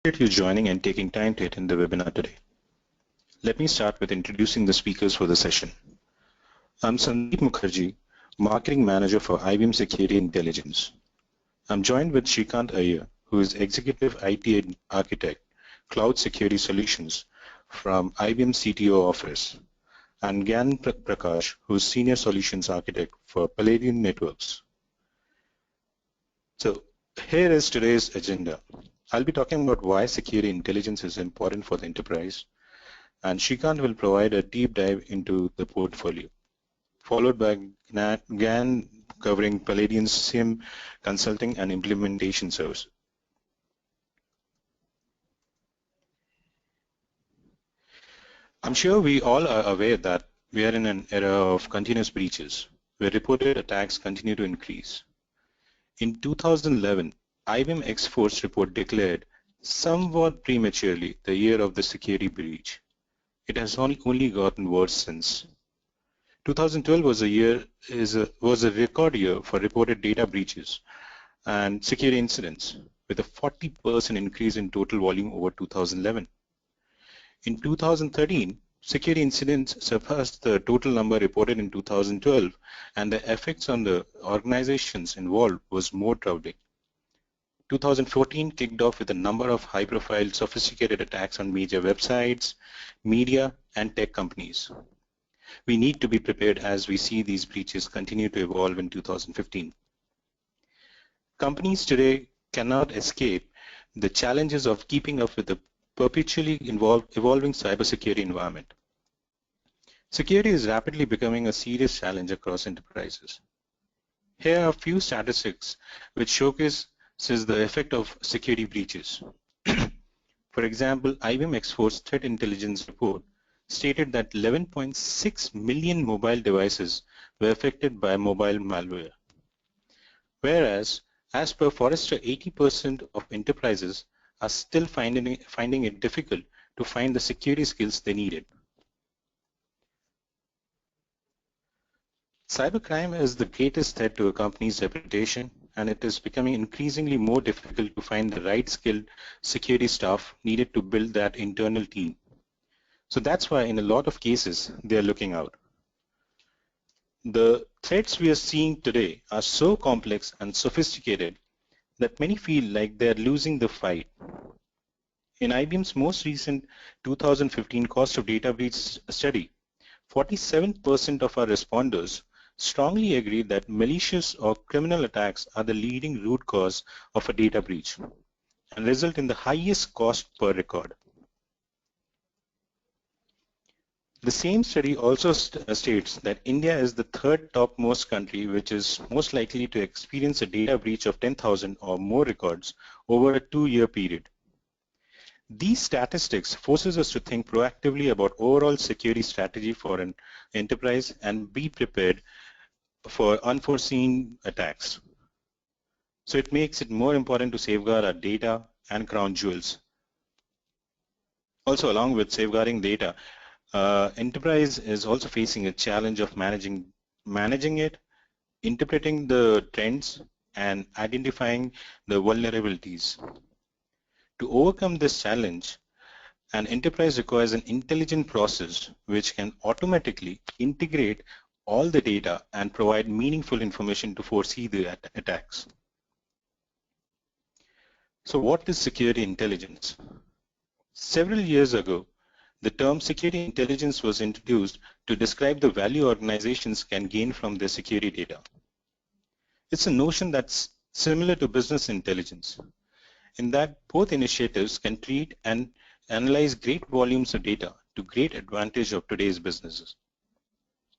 Appreciate you joining and taking time to attend the webinar today. Let me start with introducing the speakers for the session. I'm Sandeep Mukherjee, Marketing Manager for IBM Security Intelligence. I'm joined with Shrikant Iyer, who is Executive IT Architect, Cloud Security Solutions from IBM CTO Office, and Gyan Prakash, who is Senior Solutions Architect for Palladium Networks. So here is today's agenda. I'll be talking about why security intelligence is important for the enterprise, and Shrikant will provide a deep dive into the portfolio, followed by Gyan covering Palladium's SIEM consulting and implementation service. I'm sure we all are aware that we are in an era of continuous breaches, where reported attacks continue to increase. In 2011, IBM X-Force report declared, somewhat prematurely, the year of the security breach. It has only gotten worse since. 2012 was a record year for reported data breaches and security incidents, with a 40% increase in total volume over 2011. In 2013, security incidents surpassed the total number reported in 2012, and the effects on the organizations involved was more troubling. 2014 kicked off with a number of high-profile, sophisticated attacks on major websites, media, and tech companies. We need to be prepared as we see these breaches continue to evolve in 2015. Companies today cannot escape the challenges of keeping up with the perpetually evolving cybersecurity environment. Security is rapidly becoming a serious challenge across enterprises. Here are a few statistics which showcase the effect of security breaches. For example, IBM X-Force Threat Intelligence Report stated that 11.6 million mobile devices were affected by mobile malware. Whereas, as per Forrester, 80% of enterprises are still finding it difficult to find the security skills they needed. Cybercrime is the greatest threat to a company's reputation, and it is becoming increasingly more difficult to find the right skilled security staff needed to build that internal team. So that's why in a lot of cases, they are looking out. The threats we are seeing today are so complex and sophisticated that many feel like they are losing the fight. In IBM's most recent 2015 cost of data breach study, 47% of our responders strongly agree that malicious or criminal attacks are the leading root cause of a data breach and result in the highest cost per record. The same study also states that India is the third topmost country which is most likely to experience a data breach of 10,000 or more records over a 2-year period. These statistics forces us to think proactively about overall security strategy for an enterprise and be prepared for unforeseen attacks. So it makes it more important to safeguard our data and crown jewels. Also, along with safeguarding data, enterprise is also facing a challenge of managing it, interpreting the trends, and identifying the vulnerabilities. To overcome this challenge, an enterprise requires an intelligent process which can automatically integrate all the data and provide meaningful information to foresee the attacks. So what is security intelligence? Several years ago, the term security intelligence was introduced to describe the value organizations can gain from their security data. It's a notion that's similar to business intelligence, in that both initiatives can treat and analyze great volumes of data to great advantage of today's businesses.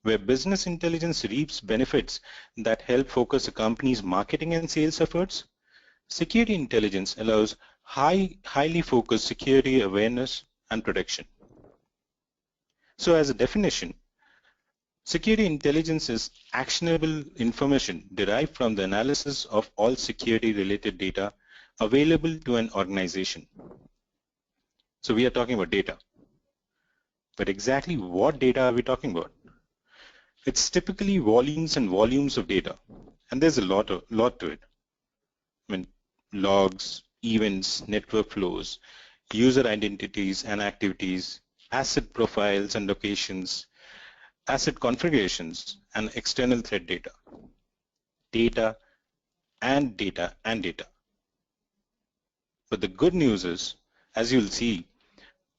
Where business intelligence reaps benefits that help focus a company's marketing and sales efforts, security intelligence allows highly focused security awareness and protection. So as a definition, security intelligence is actionable information derived from the analysis of all security-related data available to an organization. So we are talking about data. But exactly what data are we talking about? It's typically volumes and volumes of data, and there's a lot to it. I mean, logs, events, network flows, user identities and activities, asset profiles and locations, asset configurations, and external threat data. Data and data and data. But the good news is, as you'll see,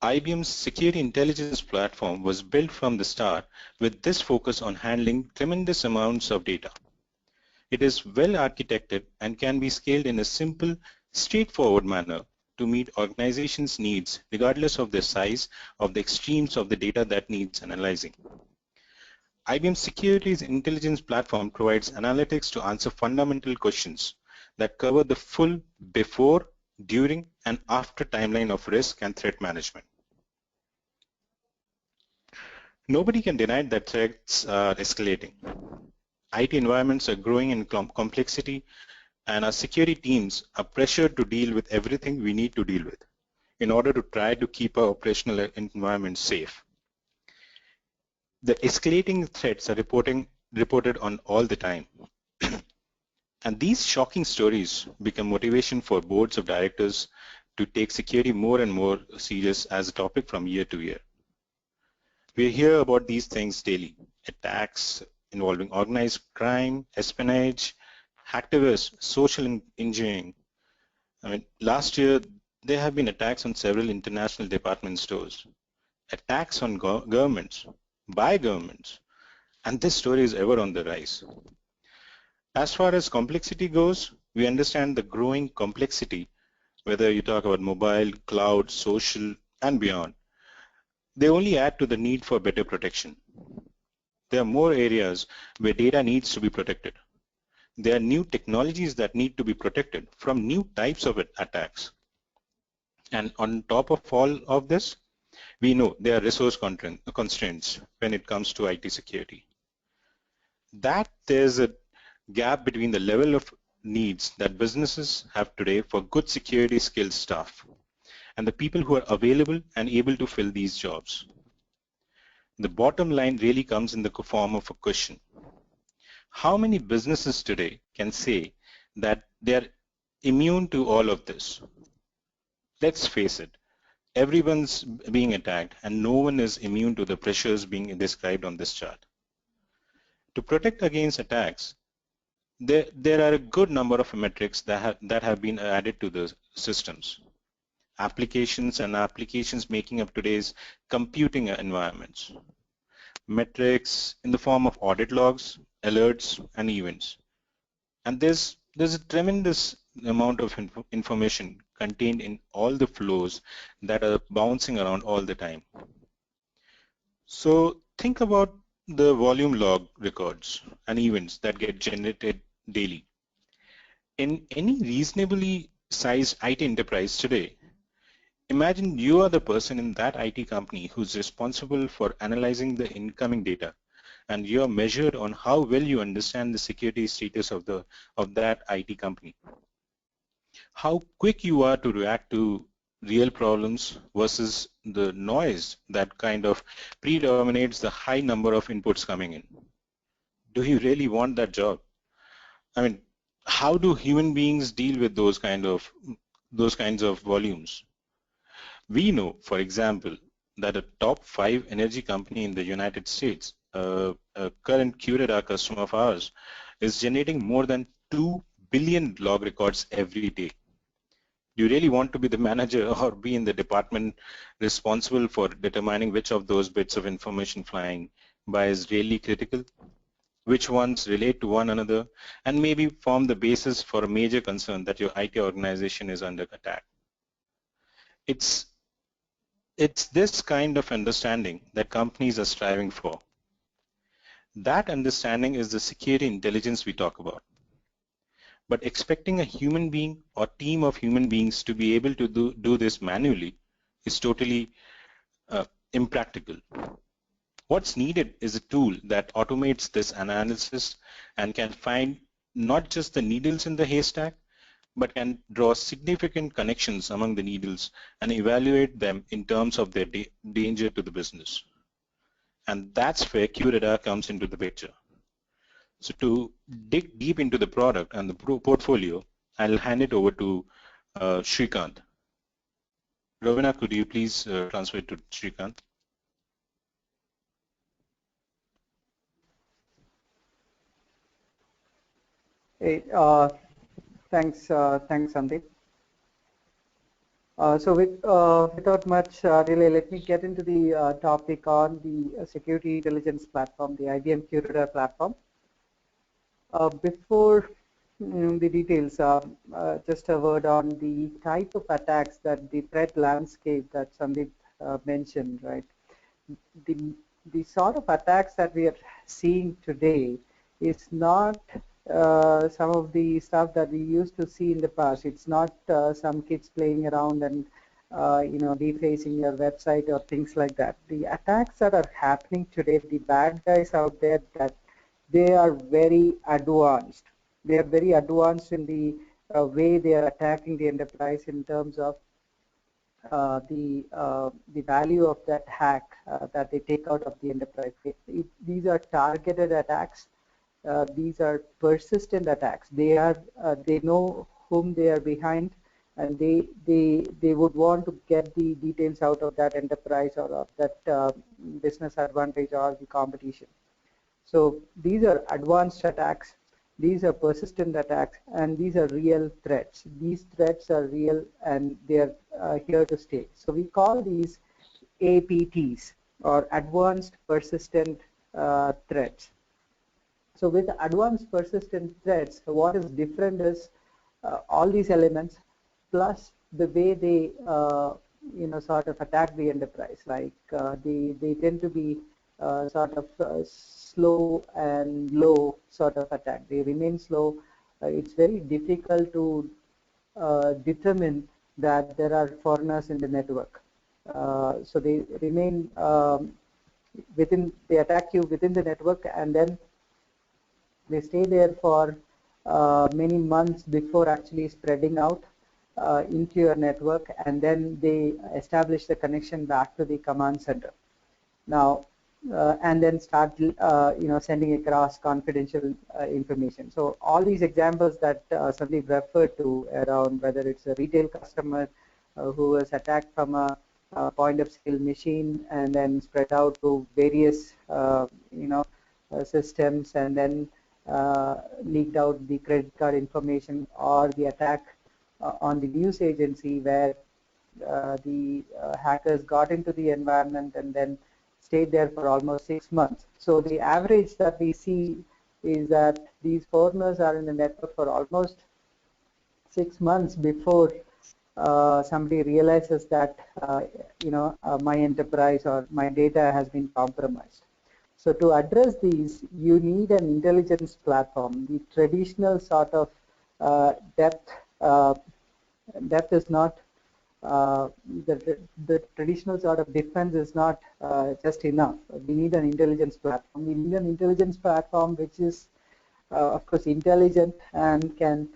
IBM's security intelligence platform was built from the start with this focus on handling tremendous amounts of data. It is well architected and can be scaled in a simple, straightforward manner to meet organizations' needs regardless of their size of the extremes of the data that needs analyzing. IBM Security's intelligence platform provides analytics to answer fundamental questions that cover the full before, during, and after timeline of risk and threat management. Nobody can deny that threats are escalating. IT environments are growing in complexity, and our security teams are pressured to deal with everything we need to deal with in order to try to keep our operational environment safe. The escalating threats are reported on all the time. And these shocking stories become motivation for boards of directors to take security more and more serious as a topic from year to year. We hear about these things daily: attacks involving organized crime, espionage, hacktivists, social engineering. I mean, last year there have been attacks on several international department stores, attacks on governments, by governments, and this story is ever on the rise. As far as complexity goes, we understand the growing complexity, whether you talk about mobile, cloud, social, and beyond. They only add to the need for better protection. There are more areas where data needs to be protected. There are new technologies that need to be protected from new types of attacks. And on top of all of this, we know there are resource constraints when it comes to IT security. That there's a gap between the level of needs that businesses have today for good security skilled staff and the people who are available and able to fill these jobs. The bottom line really comes in the form of a question. How many businesses today can say that they're immune to all of this? Let's face it, everyone's being attacked and no one is immune to the pressures being described on this chart. To protect against attacks, there are a good number of metrics that have been added to the systems. Applications and applications making up today's computing environments. Metrics in the form of audit logs, alerts, and events. And there's a tremendous amount of information contained in all the flows that are bouncing around all the time. So think about the volume log records and events that get generated daily. In any reasonably sized IT enterprise today, imagine you are the person in that IT company who's responsible for analyzing the incoming data, and you are measured on how well you understand the security status of that IT company. How quick you are to react to real problems versus the noise that kind of predominates the high number of inputs coming in. Do you really want that job? I mean, how do human beings deal with those kinds of volumes? We know, for example, that a top 5 energy company in the United States, a current Qradar customer of ours, is generating more than 2 billion log records every day. Do you really want to be the manager or be in the department responsible for determining which of those bits of information flying by is really critical, which ones relate to one another, and maybe form the basis for a major concern that your IT organization is under attack? It's this kind of understanding that companies are striving for. That understanding is the security intelligence we talk about. But expecting a human being or team of human beings to be able to do this manually is totally impractical. What's needed is a tool that automates this analysis and can find not just the needles in the haystack, but can draw significant connections among the needles and evaluate them in terms of their danger to the business. And that's where Qradar comes into the picture. So to dig deep into the product and the portfolio, I'll hand it over to Shrikant. Ravina, could you please transfer it to Shrikant? Hey, thanks, Sandeep. Without much delay, let me get into the topic on the security intelligence platform, the IBM Qradar platform. Before the details, just a word on the type of attacks that the threat landscape that Sandeep mentioned, right? The, the sort of attacks that we are seeing today is not some of the stuff that we used to see in the past. It's not some kids playing around and defacing your website or things like that. The attacks that are happening today, the bad guys out there, that they are very advanced. They are very advanced in the way they are attacking the enterprise in terms of the value of that hack that they take out of the enterprise. These are targeted attacks. These are persistent attacks. They know whom they are behind, and they would want to get the details out of that enterprise or of that business advantage or the competition. So these are advanced attacks, these are persistent attacks, and these are real threats. These threats are real and they are here to stay. So we call these APTs, or advanced persistent threats. So with advanced persistent threats, what is different is all these elements plus the way they sort of attack the enterprise. Like they tend to be sort of slow and low sort of attack. They remain slow. It's very difficult to determine that there are foreigners in the network. So they remain they attack you within the network, and then they stay there for many months before actually spreading out into your network, and then they establish the connection back to the command center. Now, and then start sending across confidential information. So all these examples that Sandeep referred to around, whether it's a retail customer who was attacked from a point of sale machine and then spread out to various systems, and then leaked out the credit card information, or the attack on the news agency where the hackers got into the environment and then stayed there for almost 6 months. So the average that we see is that these foreigners are in the network for almost 6 months before somebody realizes that my enterprise or my data has been compromised. So to address these, you need an intelligence platform. The traditional sort of depth is not the traditional sort of defense is not just enough. We need an intelligence platform. We need an intelligence platform which is, of course, intelligent and can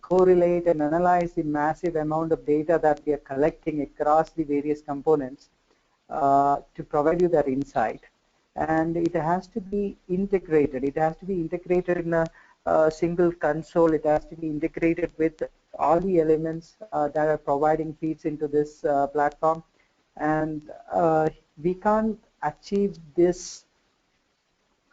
correlate and analyze the massive amount of data that we are collecting across the various components to provide you that insight. And it has to be integrated. It has to be integrated in a single console. It has to be integrated with all the elements that are providing feeds into this platform. And we can't achieve this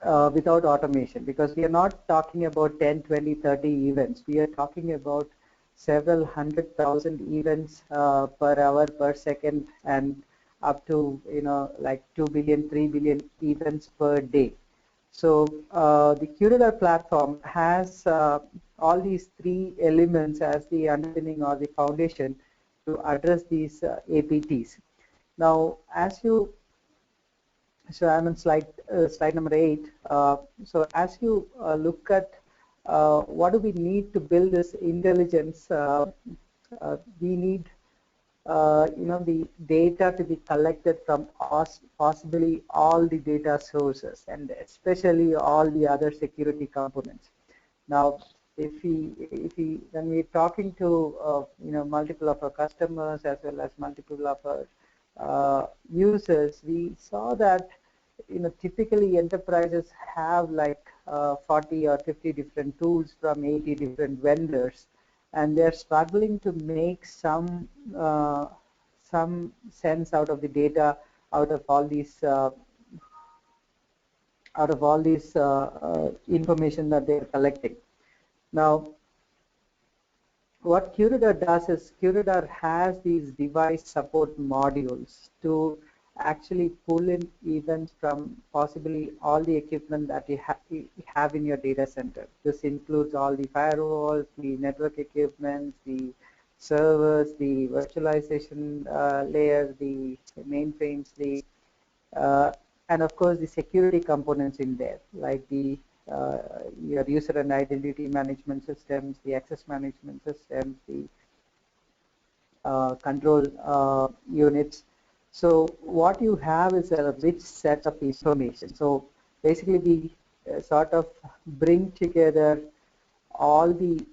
without automation, because we are not talking about 10, 20, 30 events. We are talking about several 100,000 events per hour, per second, and up to like 2 billion, 3 billion events per day. So the Qradar platform has all these three elements as the underpinning or the foundation to address these APTs. Now, so I'm on slide number 8. So as you look at what do we need to build this intelligence, we need the data to be collected from possibly all the data sources, and especially all the other security components. Now, when we're talking to multiple of our customers as well as multiple of our users, we saw that typically enterprises have like 40 or 50 different tools from 80 different vendors, and they're struggling to make some sense out of the data, out of all these information that they're collecting. Now, what Qradar does is Qradar has these device support modules to actually pull in events from possibly all the equipment that you have in your data center. This includes all the firewalls, the network equipment, the servers, the virtualization layer, the mainframes, uh, and of course the security components in there, like the your user and identity management systems, the access management systems, the control units. So what you have is a rich set of information. So basically we sort of bring together all the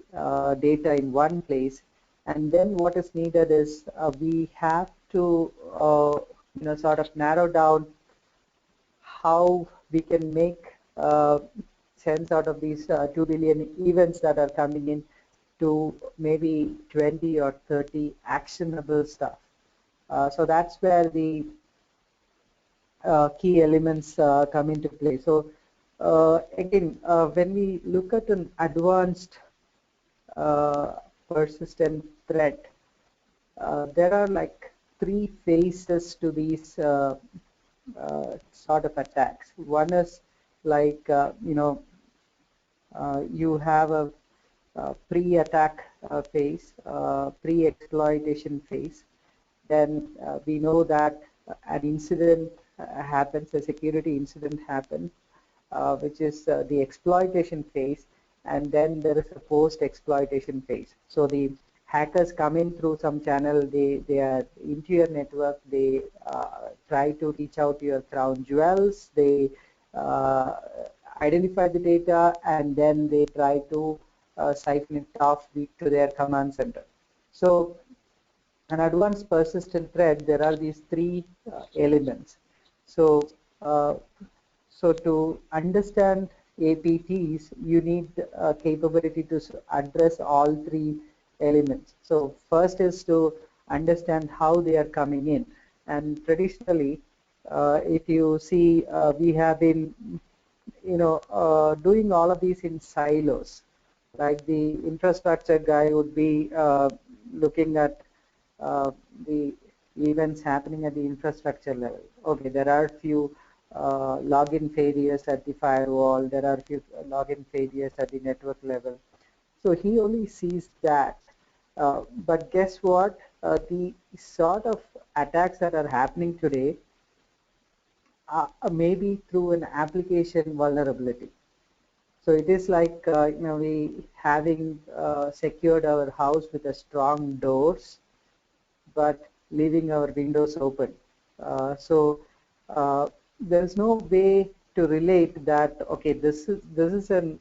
data in one place, and then what is needed is we have to sort of narrow down how we can make sense out of these 2 billion events that are coming in to maybe 20 or 30 actionable stuff. So that's where the key elements come into play. So again, when we look at an advanced uh, persistent threat, there are like 3 phases to these sort of attacks. One is like you have a pre-attack phase, pre-exploitation phase. Then we know that an incident happens, a security incident happens, which is the exploitation phase, and then there is a post-exploitation phase. So the hackers come in through some channel, they are into your network, they try to reach out to your crown jewels, they uh, identify the data, and then they try to siphon it off to their command center. So an advanced persistent threat, there are these 3 elements. So, uh, so to understand APTs, you need a capability to address all 3 elements. So first is to understand how they are coming in. And traditionally, if you see, we have been, doing all of these in silos. Like the infrastructure guy would be looking at uh, the events happening at the infrastructure level. Okay, there are few login failures at the firewall, there are few login failures at the network level. So he only sees that. But guess what? The sort of attacks that are happening today maybe through an application vulnerability. So it is like we having secured our house with a strong doors, but leaving our windows open. So there is no way to relate that. Okay, this is an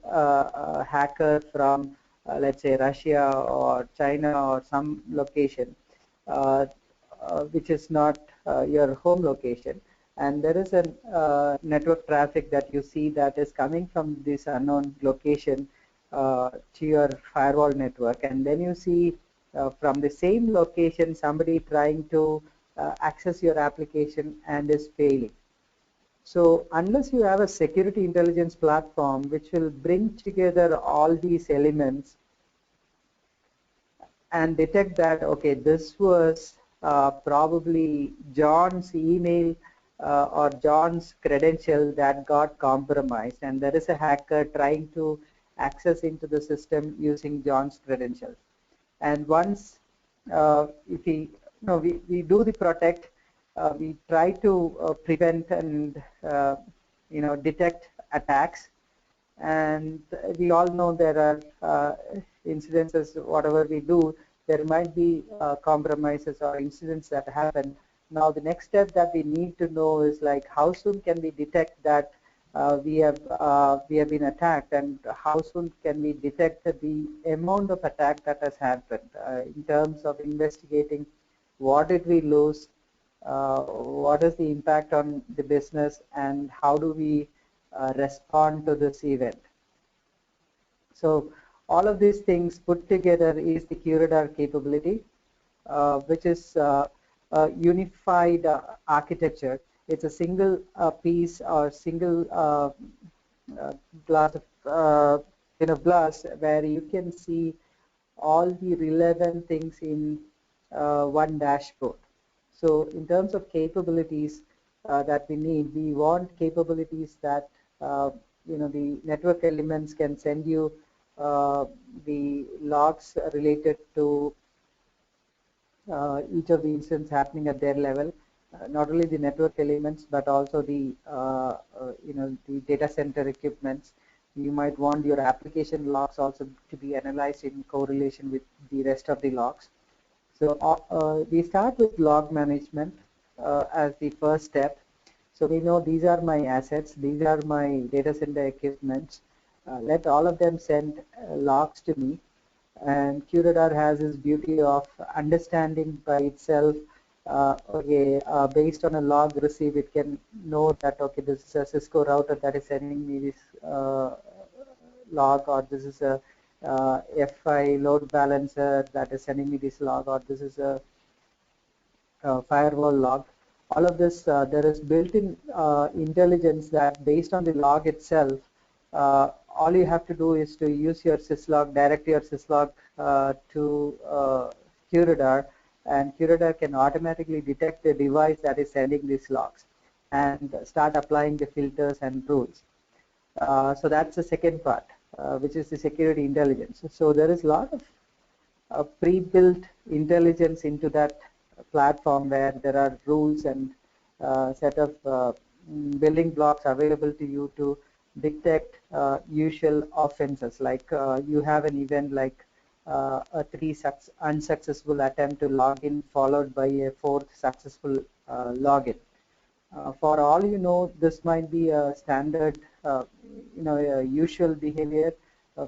hacker from let's say Russia or China or some location, uh, which is not your home location, and there is a network traffic that you see that is coming from this unknown location to your firewall network, and then you see from the same location somebody trying to access your application and is failing. So unless you have a security intelligence platform which will bring together all these elements and detect that, okay, this was probably John's email or John's credential that got compromised, and there is a hacker trying to access into the system using John's credentials. And once if we do the protect, we try to prevent and detect attacks, and we all know there are incidences, whatever we do, there might be compromises or incidents that happen. Now the next step that we need to know is like how soon can we detect that we have been attacked, and how soon can we detect the amount of attack that has happened in terms of investigating what did we lose, what is the impact on the business, and how do we respond to this event. So all of these things put together is the Qradar capability, which is a unified architecture. It's a single piece or single uh, glass of glass where you can see all the relevant things in one dashboard. So in terms of capabilities that we need, we want capabilities that the network elements can send you the logs related to each of the incidents happening at their level, not only the network elements but also the the data center equipments. You might want your application logs also to be analyzed in correlation with the rest of the logs. So we start with log management as the first step. So we know these are my assets, these are my data center equipments. Let all of them send logs to me. And Qradar has this beauty of understanding by itself. Okay, based on a log received, it can know that okay, this is a Cisco router that is sending me this log, or this is a FI load balancer that is sending me this log, or this is a firewall log. All of this, there is built-in intelligence that based on the log itself, all you have to do is to use your syslog, direct your syslog to Qradar, and Qradar can automatically detect the device that is sending these logs and start applying the filters and rules. So that's the second part, which is the security intelligence. So there is a lot of pre-built intelligence into that platform where there are rules and set of building blocks available to you to detect usual offenses. Like you have an event like a unsuccessful attempt to log in followed by a fourth successful login. For all you know, this might be a standard, a usual behavior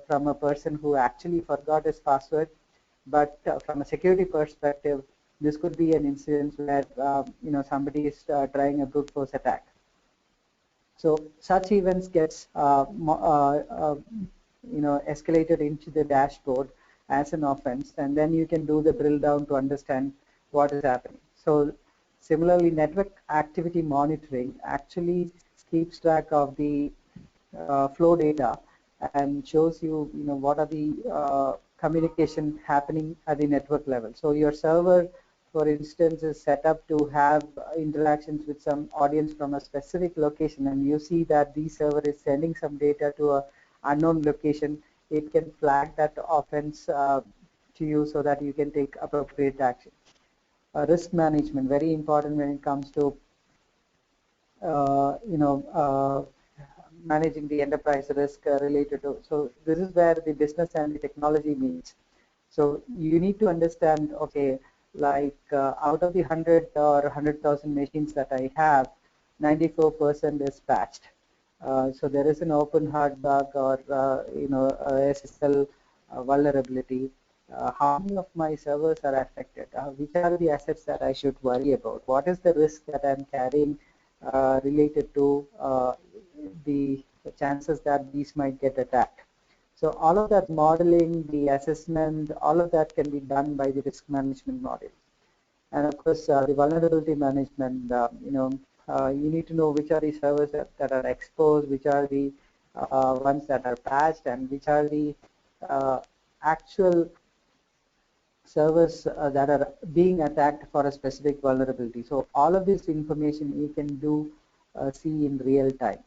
from a person who actually forgot his password. But from a security perspective, this could be an incident where somebody is trying a brute force attack. So such events gets escalated into the dashboard as an offense, and then you can do the drill down to understand what is happening. So similarly, network activity monitoring actually keeps track of the flow data and shows you, what are the communication happening at the network level. So your server, for instance, is set up to have interactions with some audience from a specific location, and you see that the server is sending some data to a unknown location. It can flag that offense to you so that you can take appropriate action. Risk management, very important when it comes to managing the enterprise risk related to. So this is where the business and the technology meets. So you need to understand, okay, like out of the 100 or 100,000 machines that I have, 94% is patched. So there is an open heart bug or SSL vulnerability. How many of my servers are affected? Which are the assets that I should worry about? What is the risk that I'm carrying related to the chances that these might get attacked? So all of that modeling, the assessment, all of that can be done by the risk management model. And of course, the vulnerability management, you need to know which are the servers that are exposed, which are the ones that are patched, and which are the actual servers that are being attacked for a specific vulnerability. So all of this information you can do see in real time.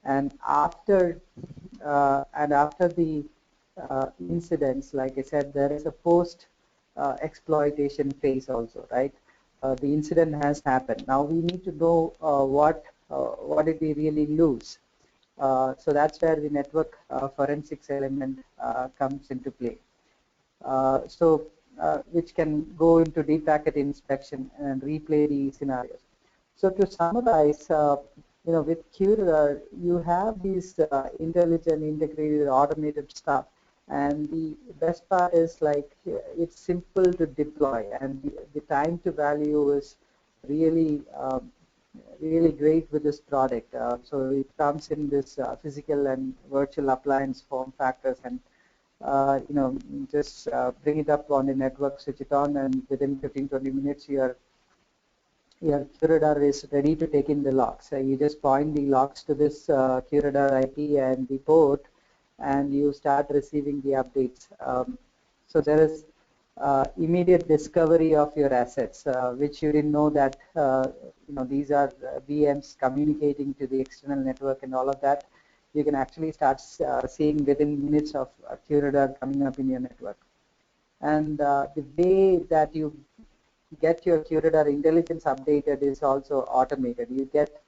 And after the incidents, like I said, there is a post exploitation phase also, right? The incident has happened. Now we need to know what did we really lose. So that's where the network forensics element comes into play. Which can go into deep packet inspection and replay the scenarios. So to summarize, with Qradar, you have these intelligent, integrated, automated stuff, and the best part is like it's simple to deploy, and the time to value is really really great with this product. So it comes in this physical and virtual appliance form factors, and just bring it up on the network, switch it on, and within 15-20 minutes, your Qradar is ready to take in the logs. So you just point the logs to this Qradar IP and the port, and you start receiving the updates. So there is immediate discovery of your assets, which you didn't know that these are VMs communicating to the external network and all of that. You can actually start seeing within minutes of Qradar coming up in your network. And the way that you get your Qradar intelligence updated is also automated. You get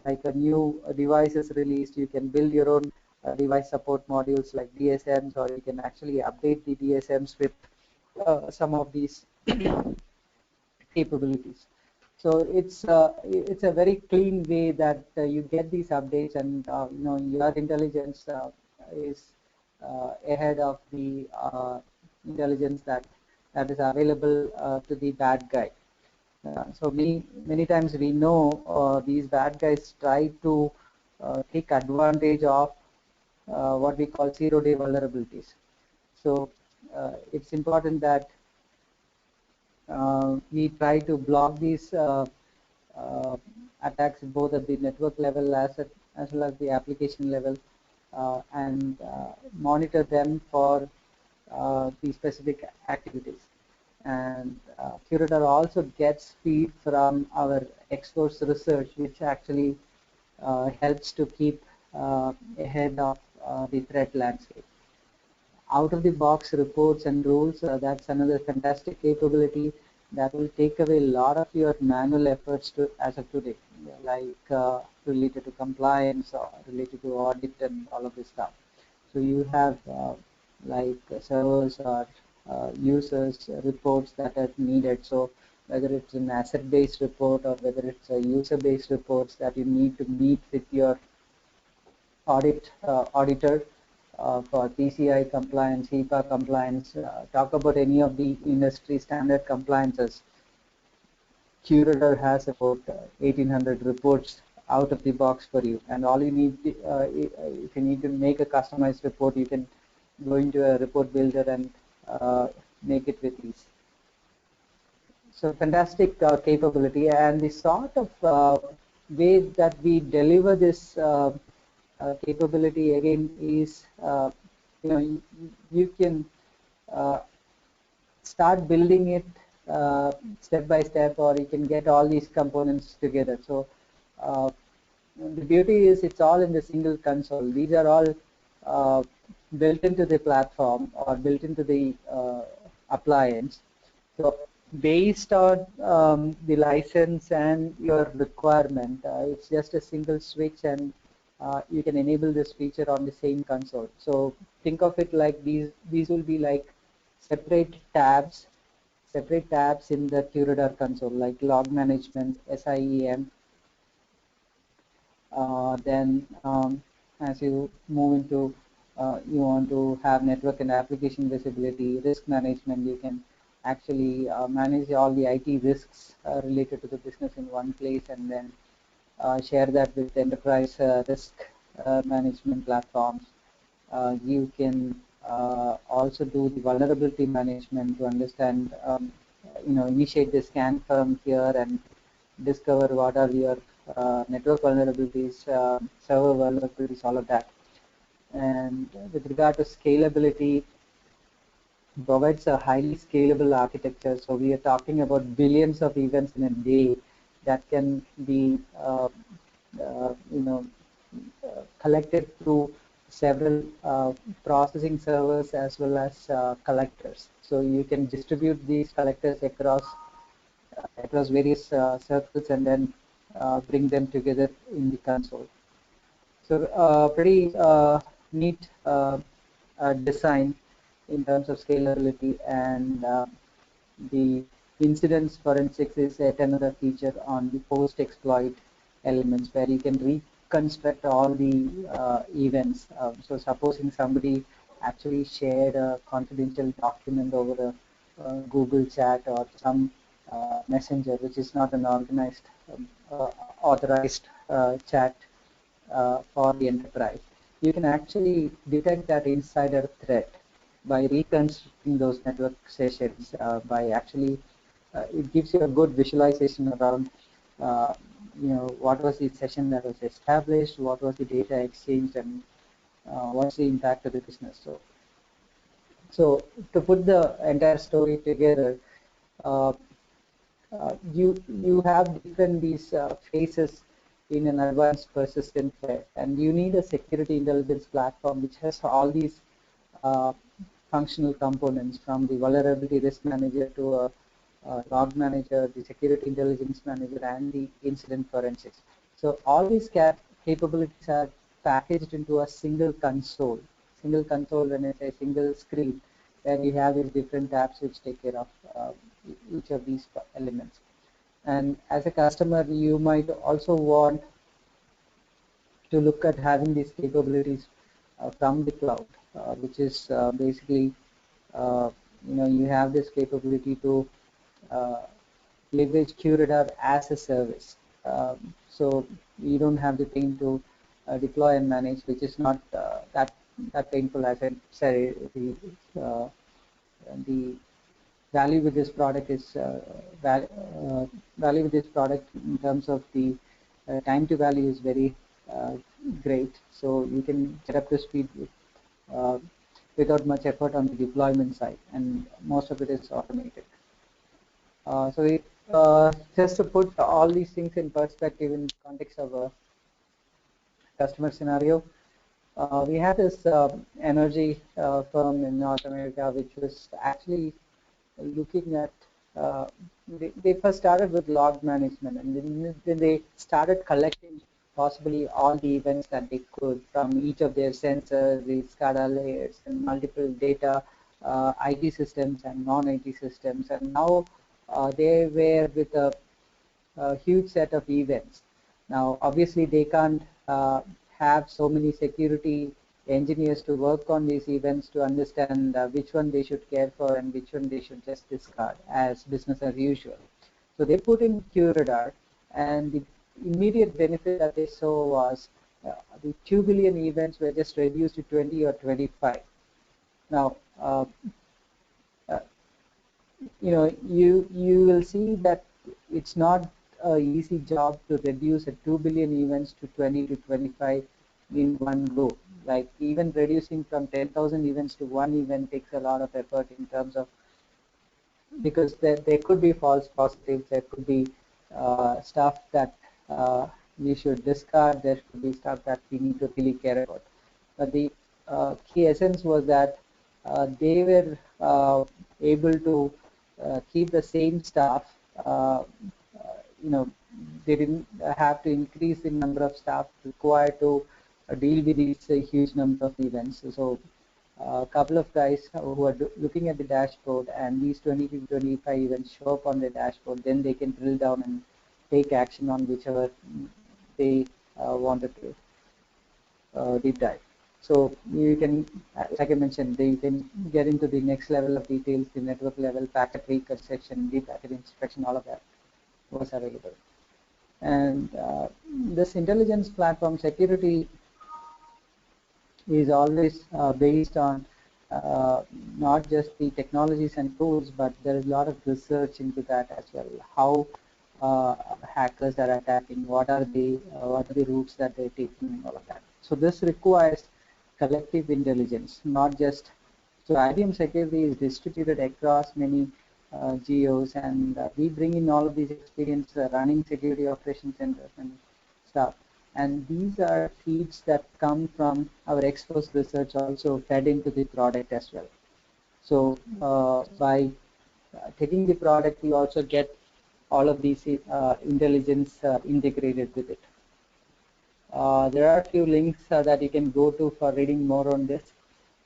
like a new device is released, you can build your own device support modules like DSMs, or you can actually update the DSMs with some of these capabilities. So it's a very clean way that you get these updates, and your intelligence is ahead of the intelligence that is available to the bad guy. So many times we know these bad guys try to take advantage of what we call zero-day vulnerabilities. So it's important that we try to block these attacks both at the network level as well as the application level, and monitor them for the specific activities. And Qradar also gets feed from our X-Force research, which actually helps to keep ahead of the threat landscape. Out of the box reports and rules, that's another fantastic capability that will take away a lot of your manual efforts as of today, like related to compliance or related to audit and all of this stuff. So you have like servers or users reports that are needed. So whether it's an asset-based report or whether it's a user-based reports that you need to meet with your auditor for PCI compliance, HIPAA compliance, talk about any of the industry standard compliances. Qradar has about 1800 reports out of the box for you, and all you need, if you need to make a customized report, you can go into a report builder and make it with ease. So fantastic capability, and the sort of way that we deliver this capability again is you can start building it step by step, or you can get all these components together. So the beauty is it's all in the single console. These are all built into the platform or built into the appliance. So based on the license and your requirement, it's just a single switch, and you can enable this feature on the same console. So think of it like these will be like separate tabs in the Qradar console, like log management, SIEM. Then as you move into you want to have network and application visibility, risk management, you can actually manage all the IT risks related to the business in one place, and then share that with enterprise risk management platforms. You can also do the vulnerability management to understand, initiate the scan from here and discover what are your network vulnerabilities, server vulnerabilities, all of that. And with regard to scalability, provides a highly scalable architecture. So we are talking about billions of events in a day that can be, collected through several processing servers as well as collectors. So you can distribute these collectors across various circles and then bring them together in the console. So pretty neat design in terms of scalability, and the incidence forensics is yet another feature on the post-exploit elements, where you can reconstruct all the events. So supposing somebody actually shared a confidential document over a Google chat or some messenger, which is not an organized authorized chat for the enterprise, you can actually detect that insider threat by reconstructing those network sessions, by actually it gives you a good visualization around what was the session that was established, what was the data exchanged, and what's the impact of the business. So to put the entire story together, uh, you have different these phases in an advanced persistent threat, and you need a security intelligence platform which has all these uh, functional components, from the vulnerability risk manager to a log manager, the security intelligence manager, and the incident forensics. So all these capabilities are packaged into a single console. Single console, when I say single screen, where you have these different tabs which take care of each of these elements. And as a customer, you might also want to look at having these capabilities from the cloud, which is basically, uh, you have this capability to uh, leverage Qradar as a service. So you don't have the pain to deploy and manage, which is not that painful. As I said, the value with this product is value with this product in terms of the time to value is very uh, great. So you can get up to speed uh, without much effort on the deployment side, and most of it is automated. Just to put all these things in perspective in context of a customer scenario, we had this energy firm in North America which was actually looking at, they first started with log management, and then they started collecting possibly all the events that they could from each of their sensors, the SCADA layers, and multiple data, IT systems and non-IT systems. And now they were with a huge set of events. Now, obviously, they can't have so many security engineers to work on these events to understand which one they should care for and which one they should just discard as business as usual. So they put in Qradar, and the immediate benefit that they saw was the 2 billion events were just reduced to 20 or 25. Now, uh, you will see that it's not an easy job to reduce a 2 billion events to 20 to 25 in one go. Like even reducing from 10,000 events to one event takes a lot of effort in terms of, because there could be false positives, there could be stuff that we should discard, there should be stuff that we need to really care about. But the key essence was that they were able to keep the same staff. You know, they didn't have to increase the number of staff required to deal with these huge number of events. So a couple of guys who are looking at the dashboard, and these 20 to 25 events show up on the dashboard, then they can drill down and take action on whichever they wanted to deep dive. So you can, like I mentioned, you can get into the next level of details, the network level, packet reconstruction, deep packet inspection, all of that was available. And this intelligence platform security is always based on not just the technologies and tools, but there is a lot of research into that as well. How hackers are attacking, what are the routes that they're taking, and all of that. So this requires collective intelligence, not just. So IBM security is distributed across many geos, and we bring in all of these experience running security operations centers and stuff. And these are feeds that come from our exposed research, also fed into the product as well. So by taking the product, you also get all of these intelligence integrated with it. There are a few links that you can go to for reading more on this.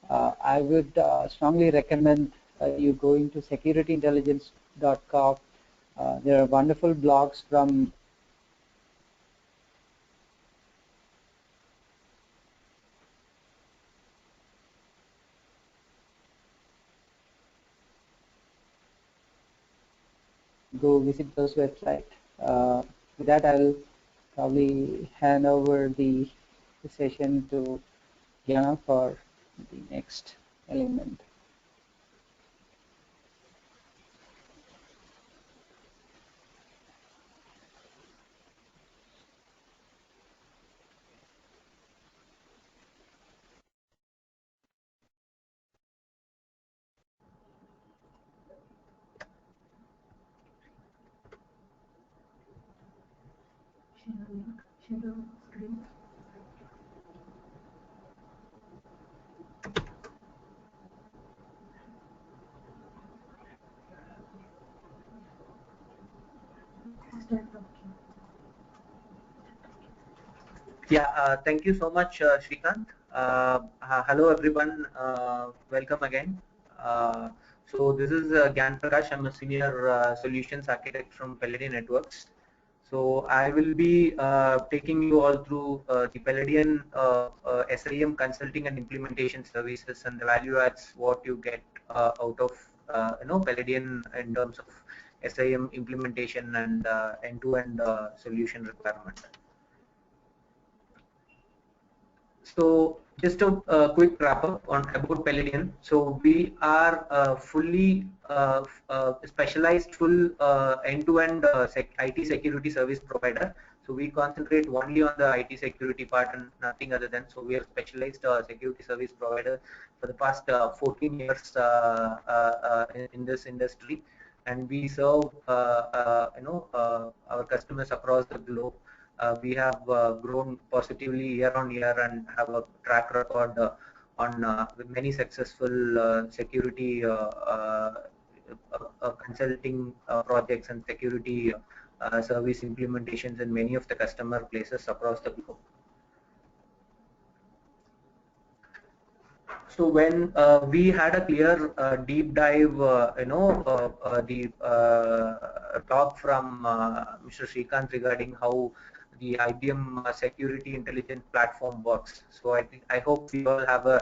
I would strongly recommend you going to securityintelligence.com. There are wonderful blogs from go visit those websites. With that, I'll probably hand over the session to Jana for the next element. Yeah, thank you so much, Shrikant. Hello, everyone. Welcome again. So this is Gyan Prakash. I'm a senior solutions architect from Palladian Networks. So I will be taking you all through the Palladian SIM consulting and implementation services and the value adds what you get out of Palladian in terms of SIM implementation and end-to-end solution requirement. So just a quick wrap up on about Palladian. So we are fully specialized full end-to-end IT security service provider. So we concentrate only on the IT security part and nothing other than. So we are specialized security service provider for the past 14 years in this industry, and we serve our customers across the globe. We have grown positively year on year and have a track record on many successful security consulting projects and security service implementations in many of the customer places across the globe. So when we had a clear deep dive, the talk from Mr. Shrikant regarding how the IBM security intelligence platform works. So I hope we all have a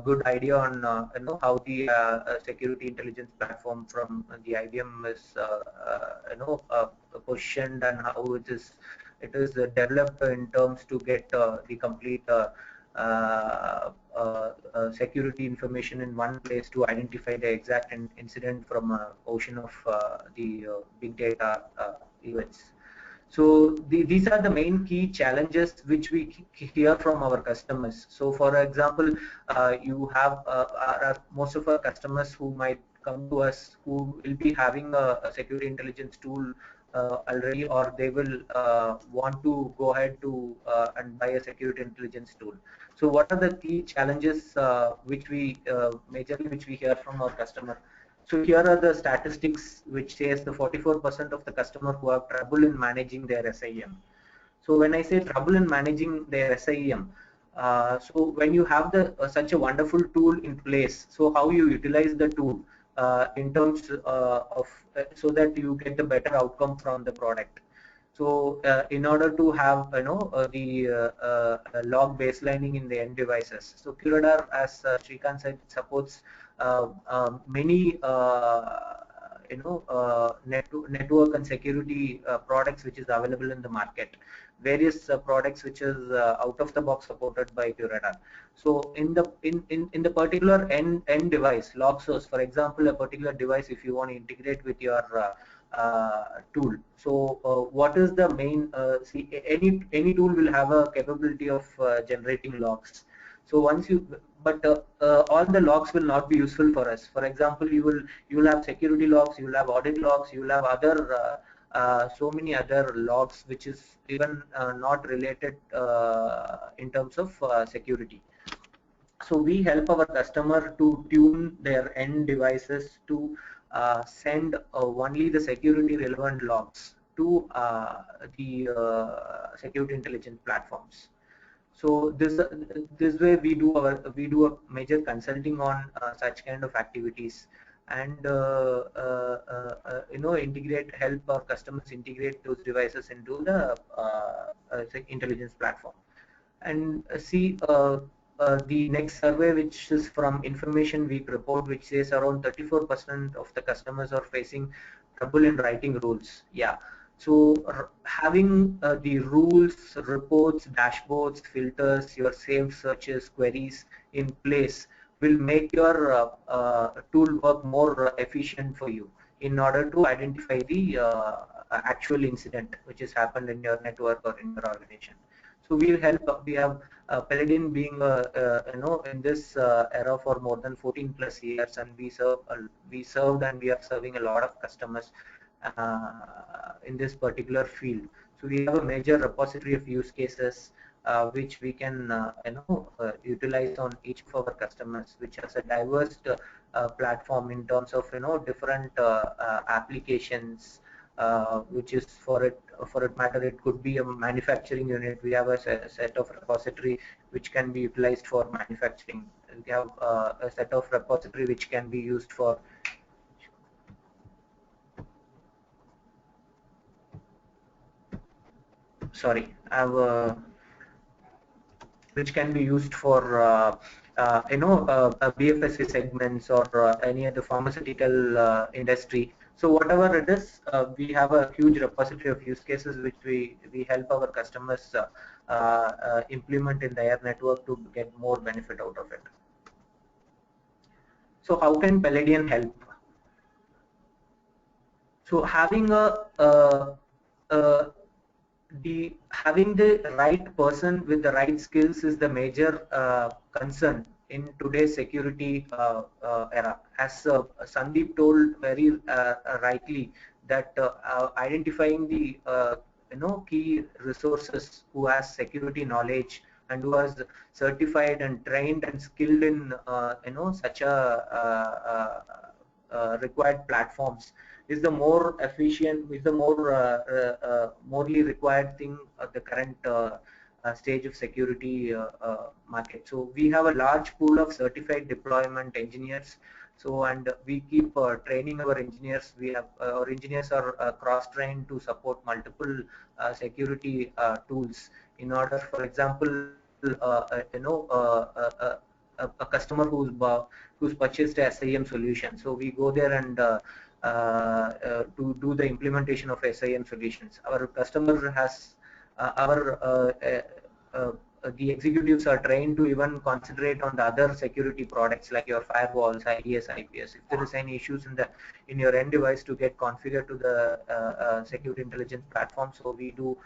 good idea on how the security intelligence platform from the IBM is positioned and how it is developed in terms to get the complete security information in one place to identify the exact incident from an ocean of the big data events. So these are the main key challenges which we hear from our customers. So for example, you have most of our customers who might come to us who will be having a security intelligence tool already, or they will want to go ahead to and buy a security intelligence tool. So what are the key challenges which we majorly which we hear from our customer? So here are the statistics which says the 44% of the customer who have trouble in managing their SIM. So when I say trouble in managing their SIM, so when you have such a wonderful tool in place, so how you utilize the tool in terms of so that you get the better outcome from the product. So in order to have the log baselining in the end devices, so Qradar, as Shrikant said, supports many network and security products which is available in the market, various products which is out of the box supported by Qradar. So in the particular end device log source, for example, a particular device, if you want to integrate with your tool. So what is the main see, any tool will have a capability of generating logs. So once you, but all the logs will not be useful for us. For example, you will have security logs, you will have audit logs, you will have other so many other logs which is even not related in terms of security. So we help our customer to tune their end devices to send only the security relevant logs to the security intelligence platforms. So this way we do a major consulting on such kind of activities, and help our customers integrate those devices into the intelligence platform. And see the next survey, which is from Information Week report, which says around 34% of the customers are facing trouble in writing rules. Yeah, so having the rules, reports, dashboards, filters, your saved searches, queries in place will make your tool work more efficient for you in order to identify the actual incident which has happened in your network or in your organization. So we help. We have Palladian being in this era for more than 14 plus years, and we served and we are serving a lot of customers. in this particular field. So we have a major repository of use cases which we can utilize on each of our customers, which has a diverse platform in terms of different applications, which is for it matter, it could be a manufacturing unit. We have a set of repository which can be utilized for manufacturing. We have a set of repository which can be used for I have which can be used for BFSI segments or any other pharmaceutical industry. So whatever it is, we have a huge repository of use cases which we help our customers implement in their network to get more benefit out of it. So how can Palladian help? So having having the right person with the right skills is the major concern in today's security era. As Sandeep told very rightly, that identifying the key resources who has security knowledge and who has certified and trained and skilled in such a required platforms is the more efficient, is the more morely required thing at the current stage of security market. So we have a large pool of certified deployment engineers. So and we keep training our engineers. We have our engineers are cross-trained to support multiple security tools. In order, for example, a customer who's purchased a SIM solution. So we go there and to do the implementation of SIM solutions. Our customer has the executives are trained to even concentrate on the other security products like your firewalls, IDS, IPS. If there is any issues in your end device to get configured to the security intelligence platform, so we do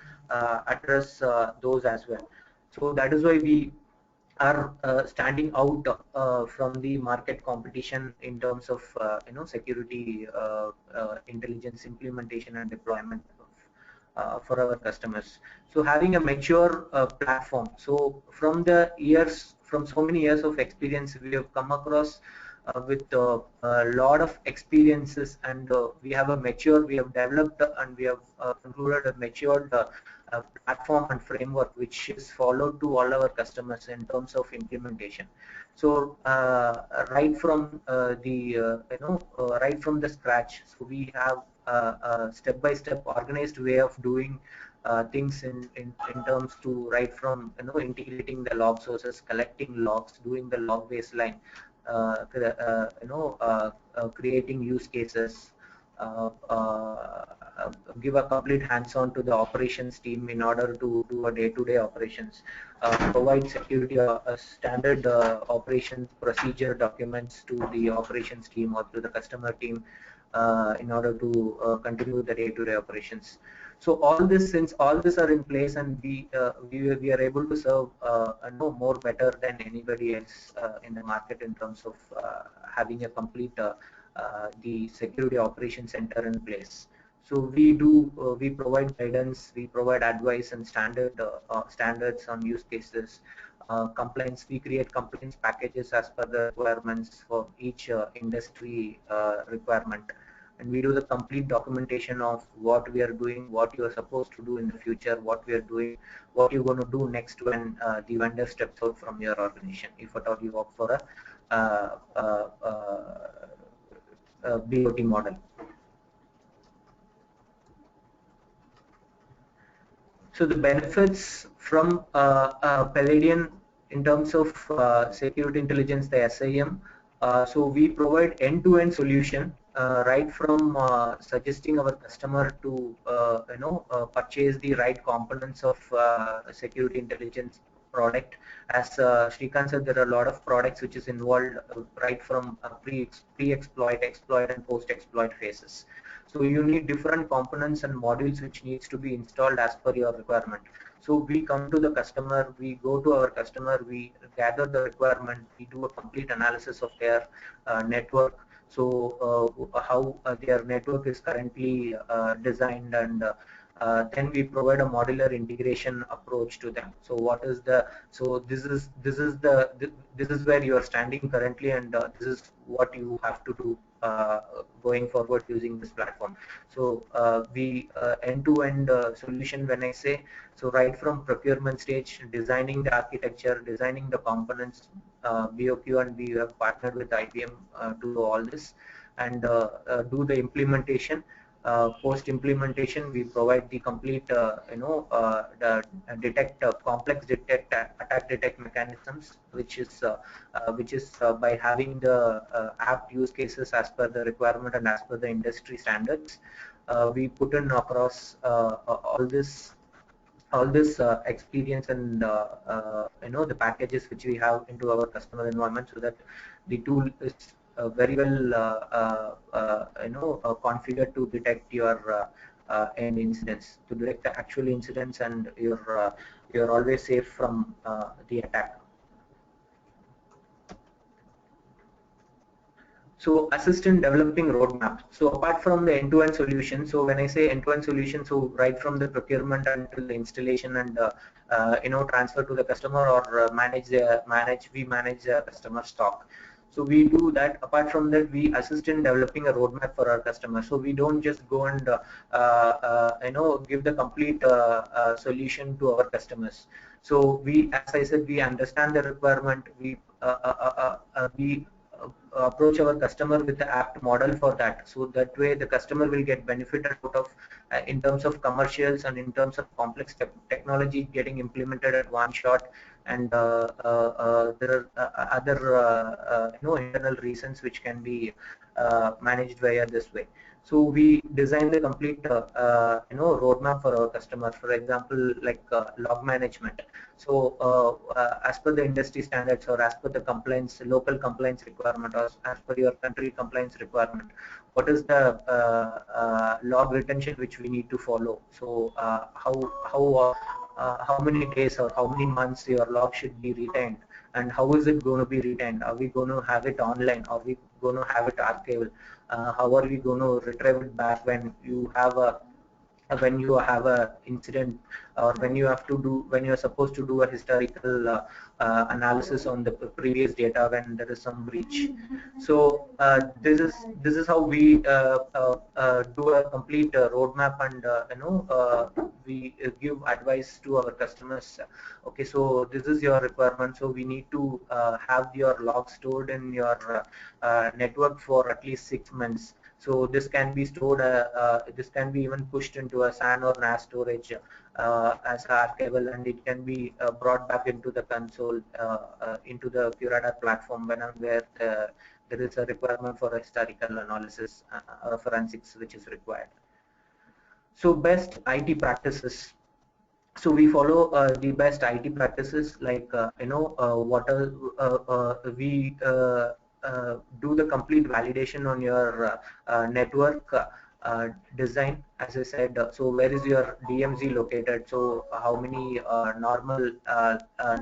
address those as well. So that is why we are standing out from the market competition in terms of security intelligence implementation and deployment for our customers. So having a mature platform. So from so many years of experience, we have come across with a lot of experiences, and we have developed and we have concluded a matured platform and framework which is followed to all our customers in terms of implementation. So right from right from the scratch, so we have a step-by-step organized way of doing things in terms to right from integrating the log sources, collecting logs, doing the log baseline, creating use cases, give a complete hands-on to the operations team in order to do a day-to-day operations, provide security standard operation procedure documents to the operations team or to the customer team in order to continue the day-to-day operations. So all this, since all this are in place, and we are able to serve more better than anybody else in the market in terms of having a complete the security operations center in place. So we provide guidance, we provide advice and standards on use cases, compliance. We create compliance packages as per the requirements for each industry requirement, and we do the complete documentation of what we are doing, what you are supposed to do in the future, what we are doing, what you're going to do next when the vendor steps out from your organization, if at all you opt for a BOT model. So the benefits from Palladian in terms of security intelligence, the SIM. So we provide end-to-end solution, right from suggesting our customer to purchase the right components of security intelligence product. As Srikanth said, there are a lot of products which is involved right from pre-exploit, exploit, and post-exploit phases. So you need different components and modules which needs to be installed as per your requirement. So we come to the customer, we go to our customer, we gather the requirement, we do a complete analysis of their network. So how their network is currently designed, and then we provide a modular integration approach to them. So what is the, so this is where you are standing currently, and this is what you have to do going forward using this platform. So we end-to-end solution, when I say, so right from procurement stage, designing the architecture, designing the components, BOQ, and we have partnered with IBM to do all this, and do the implementation. Post implementation, we provide the complete detect complex detect attack detect mechanisms, which is by having the apt use cases as per the requirement and as per the industry standards. We put in across all this experience and the packages which we have into our customer environment, so that the tool is very well configured to detect your end incidents, to detect the actual incidents, and you're always safe from the attack. So assist in developing roadmap. So apart from the end-to-end solution, so when I say end-to-end solution, so right from the procurement until the installation and transfer to the customer, or we manage the customer stock. So we do that. Apart from that, we assist in developing a roadmap for our customers. So we don't just go and give the complete solution to our customers. So we, as I said, we understand the requirement. We approach our customer with the apt model for that, so that way the customer will get benefit out of in terms of commercials and in terms of complex technology getting implemented at one shot, and there are other internal reasons which can be managed via this way. So we design the complete roadmap for our customers. For example, like log management. So as per the industry standards, or as per the compliance, local compliance requirement, or as per your country compliance requirement, what is the log retention which we need to follow? So how many days or how many months your log should be retained, and how is it going to be retained? Are we going to have it online? Are we going to have it archived? How are we going to retrieve it back when you have a incident, or when you have to do, when you are supposed to do a historical analysis on the previous data when there is some breach? So this is how we do a complete roadmap, and we give advice to our customers. Okay, so this is your requirement, so we need to have your log stored in your network for at least 6 months. So this can be stored, this can be even pushed into a SAN or NAS storage as archival, and it can be brought back into the console, into the Qradar platform where there is a requirement for historical analysis or forensics which is required. So best IT practices. So we follow the best IT practices, like what are we do the complete validation on your network design, as I said. So where is your DMZ located? So how many normal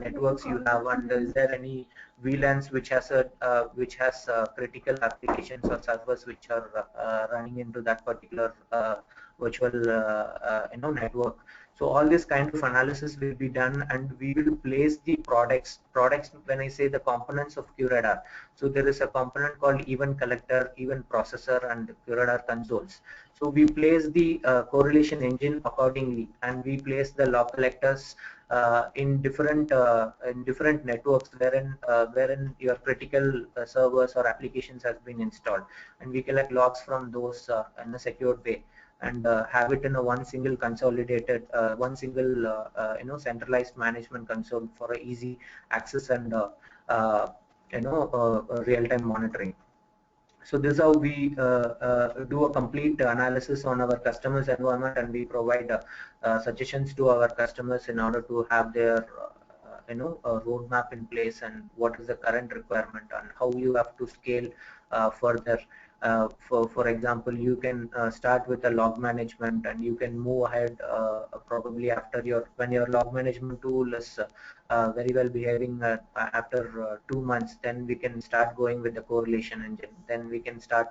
networks you have, and is there any VLANs which has critical applications or servers which are running into that particular virtual network? So all this kind of analysis will be done, and we will place the products when I say the components of Qradar. So there is a component called event collector, event processor, and Qradar consoles. So we place the correlation engine accordingly, and we place the log collectors in different networks wherein your critical servers or applications has been installed, and we collect logs from those in a secured way, and have it in a one single consolidated, centralized management console for a easy access and real-time monitoring. So this is how we do a complete analysis on our customers' environment, and we provide suggestions to our customers in order to have their a roadmap in place, and what is the current requirement, and how you have to scale further. For example, you can start with a log management, and you can move ahead probably after when your log management tool is very well behaving after 2 months. Then we can start going with the correlation engine. Then we can start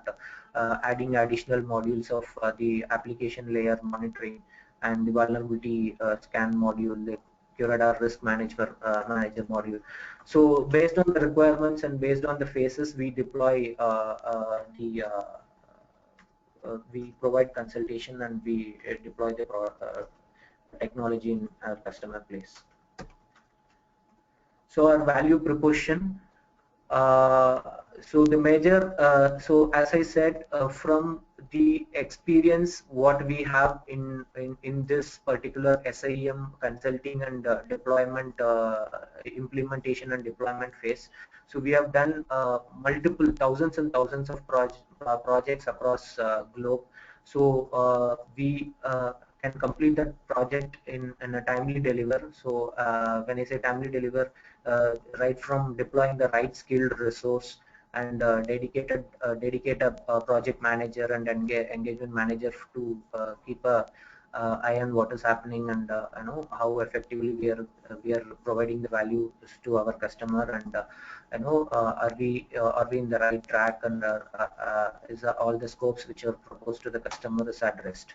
adding additional modules of the application layer monitoring and the vulnerability scan module, the Qradar risk manager module. So based on the requirements and based on the phases, we deploy we provide consultation, and we deploy the technology in our customer place. So our value proposition. So the major, so as I said, from the experience what we have in this particular SIEM consulting and deployment, implementation and deployment phase. So we have done multiple thousands and thousands of projects across globe. So we can complete that project in a timely deliver. So when I say timely deliver, right from deploying the right skilled resource and dedicate a project manager and engagement manager to keep a eye on what is happening, and you know how effectively we are providing the value to our customer, and you know are we in the right track, and is all the scopes which are proposed to the customer is addressed.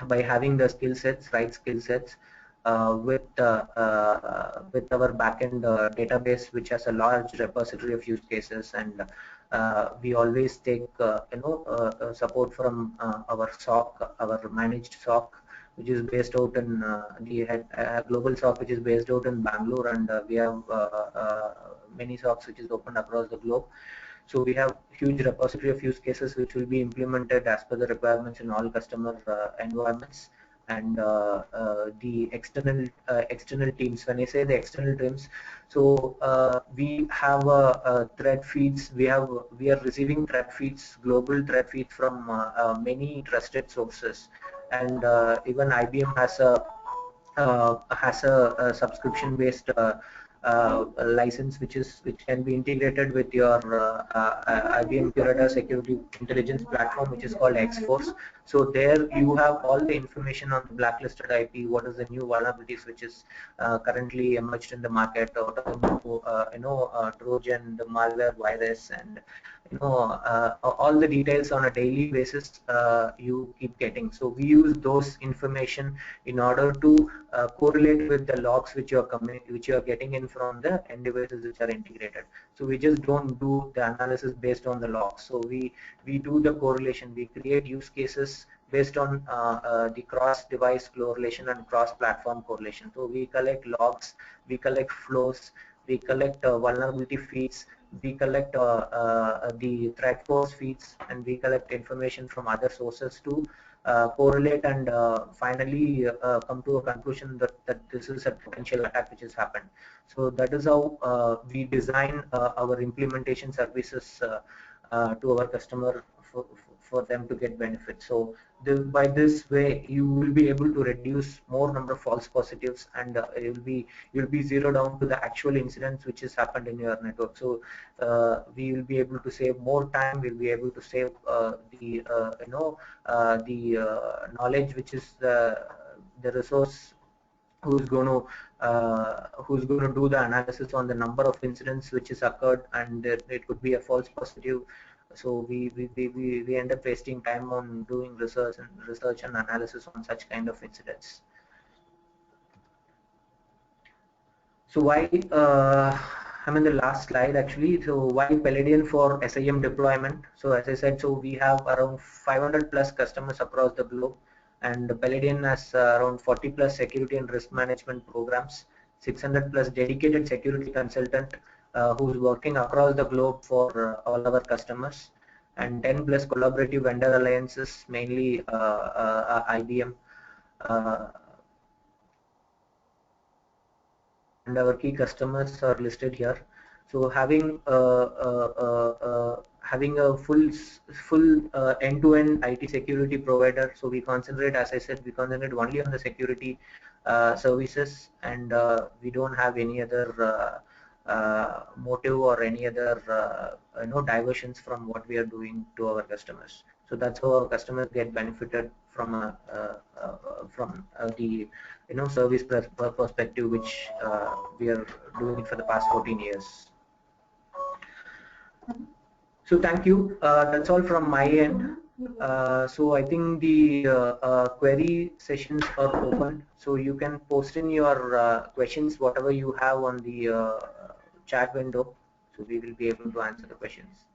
By having the skill sets, right skill sets, with our backend database, which has a large repository of use cases, and we always take support from our SOC, our managed SOC, which is based out in the global SOC, which is based out in Bangalore, and we have many SOCs which is open across the globe. So we have huge repository of use cases which will be implemented as per the requirements in all customer environments, and the external teams. When I say the external teams, so we have thread feeds. We are receiving thread feeds, global thread feeds from many trusted sources, and even IBM has a subscription based license which can be integrated with your IBM Qradar security intelligence platform, which is called X-Force. So there you have all the information on the blacklisted IP, what is the new vulnerabilities which is currently emerged in the market, what are the new Trojan, the malware, virus, and all the details on a daily basis you keep getting. So we use those information in order to correlate with the logs which you are getting in from the end devices which are integrated. So we just don't do the analysis based on the logs. So we do the correlation. We create use cases based on the cross-device correlation and cross-platform correlation. So we collect logs, we collect flows, we collect vulnerability feeds, we collect the threat force feeds, and we collect information from other sources to correlate and finally come to a conclusion that this is a potential attack which has happened. So that is how we design our implementation services to our customer for them to get benefits. So by this way you will be able to reduce more number of false positives, and you'll be zero down to the actual incidents which has happened in your network. So we will be able to save more time. We'll be able to save the knowledge, which is the resource who's going to do the analysis on the number of incidents which has occurred, and it could be a false positive. So we end up wasting time on doing research and analysis on such kind of incidents. So why I'm in the last slide actually. So why Palladium for SIEM deployment? So as I said, so we have around 500 plus customers across the globe, and Palladium has around 40 plus security and risk management programs, 600 plus dedicated security consultant who's working across the globe for all our customers, and 10 plus collaborative vendor alliances, mainly IBM. And our key customers are listed here. So having a full end-to-end IT security provider. So we concentrate, as I said, we concentrate only on the security services, and we don't have any other motive or any other diversions from what we are doing to our customers. So that's how our customers get benefited from the service perspective, which we are doing it for the past 14 years. So thank you. That's all from my end. So I think the query sessions are open. So you can post in your questions, whatever you have on the chat window. So we will be able to answer the questions.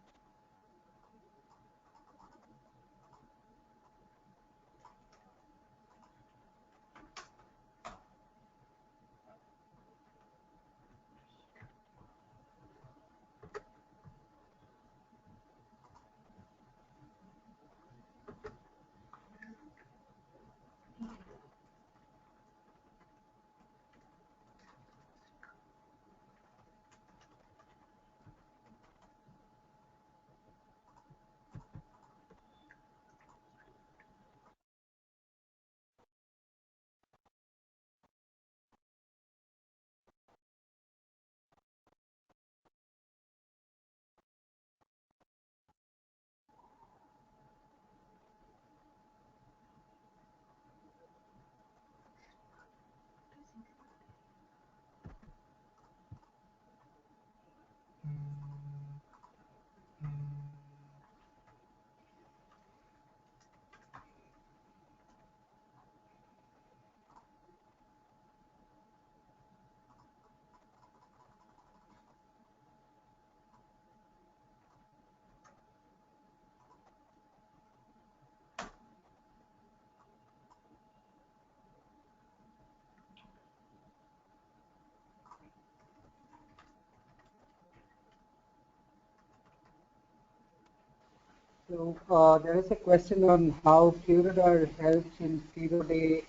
So there is a question on how Qradar helps in 0-day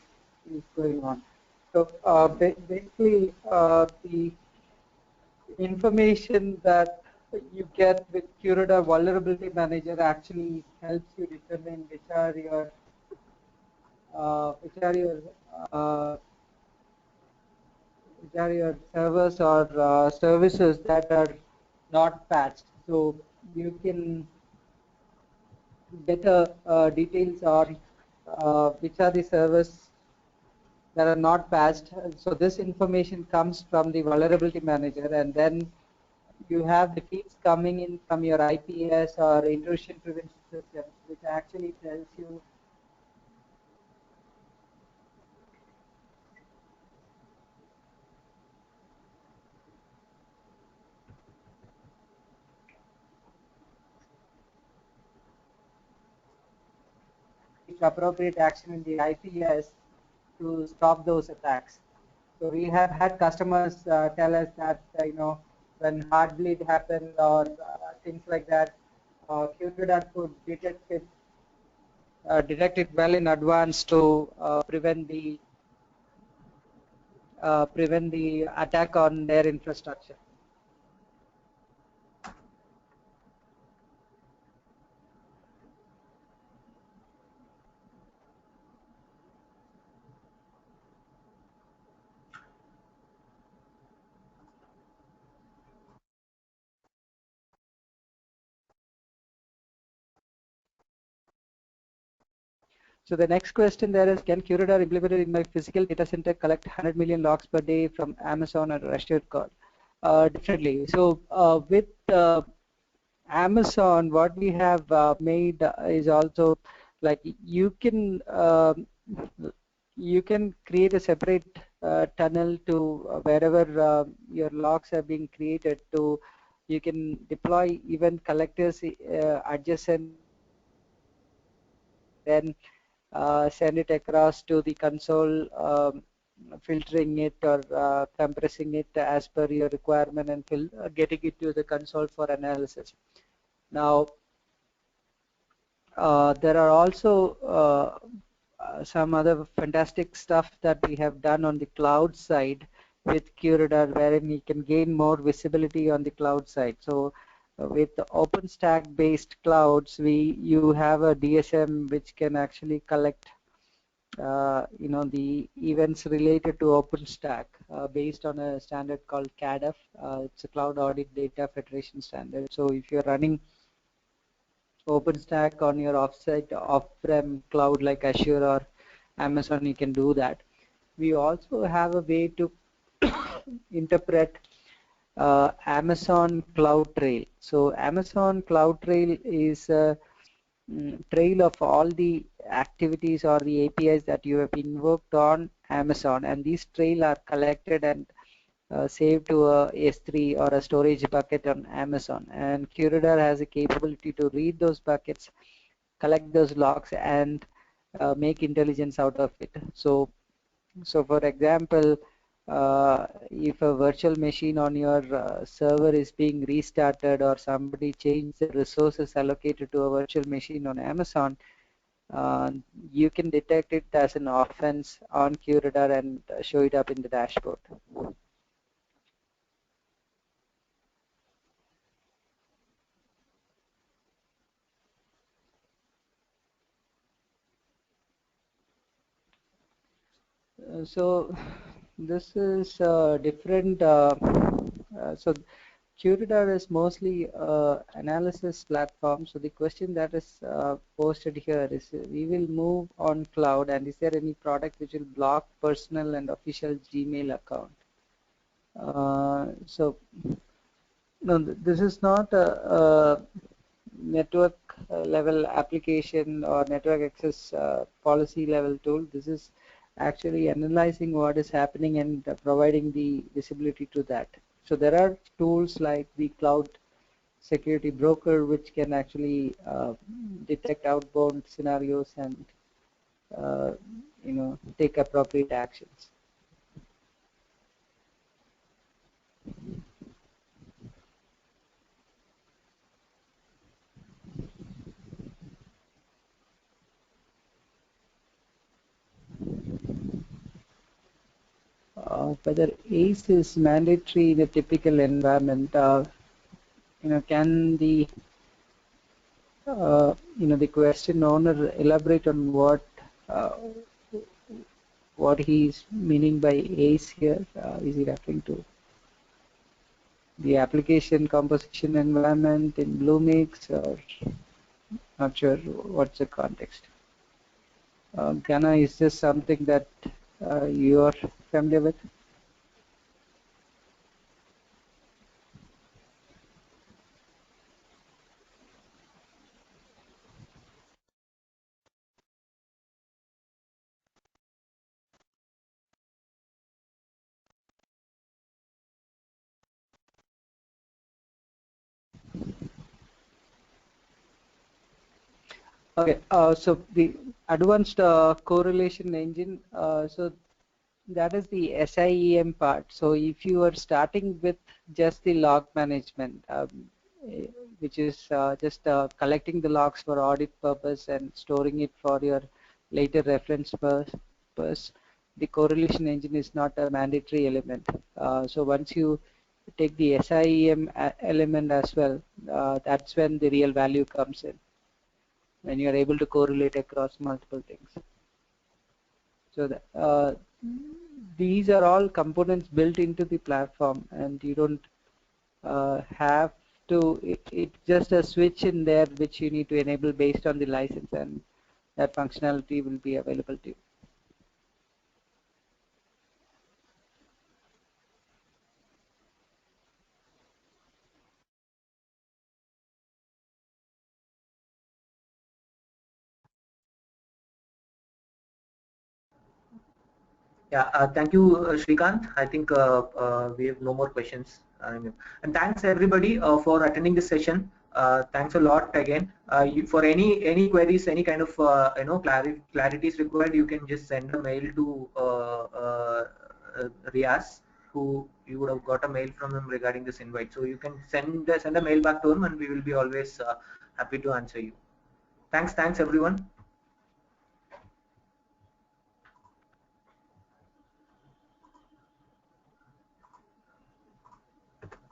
is going on. So basically, the information that you get with Qradar Vulnerability Manager actually helps you determine which are your uh, servers or services that are not patched. So you can get details on which are the servers that are not patched. So this information comes from the vulnerability manager, and then you have the feeds coming in from your IPS or intrusion prevention systems, which actually tells you appropriate action in the IPS to stop those attacks. So we have had customers tell us that when heartbleed happened or things like that, Qradar could detect it well in advance to prevent the attack on their infrastructure. So the next question there is, can Qradar implemented in my physical data center collect 100 million logs per day from Amazon or Rusted code? Definitely. So with Amazon, what we have made is also like you can create a separate tunnel to wherever your logs have been created. To you can deploy even collectors adjacent, then send it across to the console, filtering it or compressing it as per your requirement, and getting it to the console for analysis. Now, there are also some other fantastic stuff that we have done on the cloud side with Qradar, wherein you can gain more visibility on the cloud side. So with the OpenStack based clouds, you have a DSM which can actually collect the events related to OpenStack based on a standard called CADF. It's a Cloud Audit Data Federation standard. So if you're running OpenStack on your offsite off-prem cloud like Azure or Amazon, you can do that. We also have a way to interpret Amazon CloudTrail. So Amazon CloudTrail is a trail of all the activities or the APIs that you have invoked on Amazon, and these trail are collected and saved to a S3 or a storage bucket on Amazon. And Qradar has a capability to read those buckets, collect those logs, and make intelligence out of it. So for example, if a virtual machine on your server is being restarted, or somebody changed the resources allocated to a virtual machine on Amazon, uh, you can detect it as an offense on QRadar and show it up in the dashboard. So this is different. So Qradar is mostly analysis platform. So the question that is posted here is, we will move on cloud, and is there any product which will block personal and official Gmail account? So no, this is not a network level application or network access policy level tool. This is actually analyzing what is happening and providing the visibility to that. So there are tools like the cloud security broker, which can actually detect outbound scenarios and take appropriate actions. Whether ACE is mandatory in a typical environment, can the question owner elaborate on uh, what he's meaning by ACE here? Is he referring to the application composition environment in Bluemix, or not sure what's the context? Jana, is this something that you're familiar with? Okay, so the advanced correlation engine, so that is the SIEM part. So if you are starting with just the log management, eh, which is just collecting the logs for audit purpose and storing it for your later reference purpose, the correlation engine is not a mandatory element. So once you take the SIEM element as well, that's when the real value comes in, when you are able to correlate across multiple things. So these are all components built into the platform, and you don't have to, it's just a switch in there which you need to enable based on the license, and that functionality will be available to you. Yeah, thank you, Shrikant. I think we have no more questions. And thanks everybody for attending this session. Thanks a lot again. For any queries, any kind of clarities required, you can just send a mail to Riaz, who you would have got a mail from him regarding this invite. So you can send a mail back to him, and we will be always happy to answer you. Thanks everyone.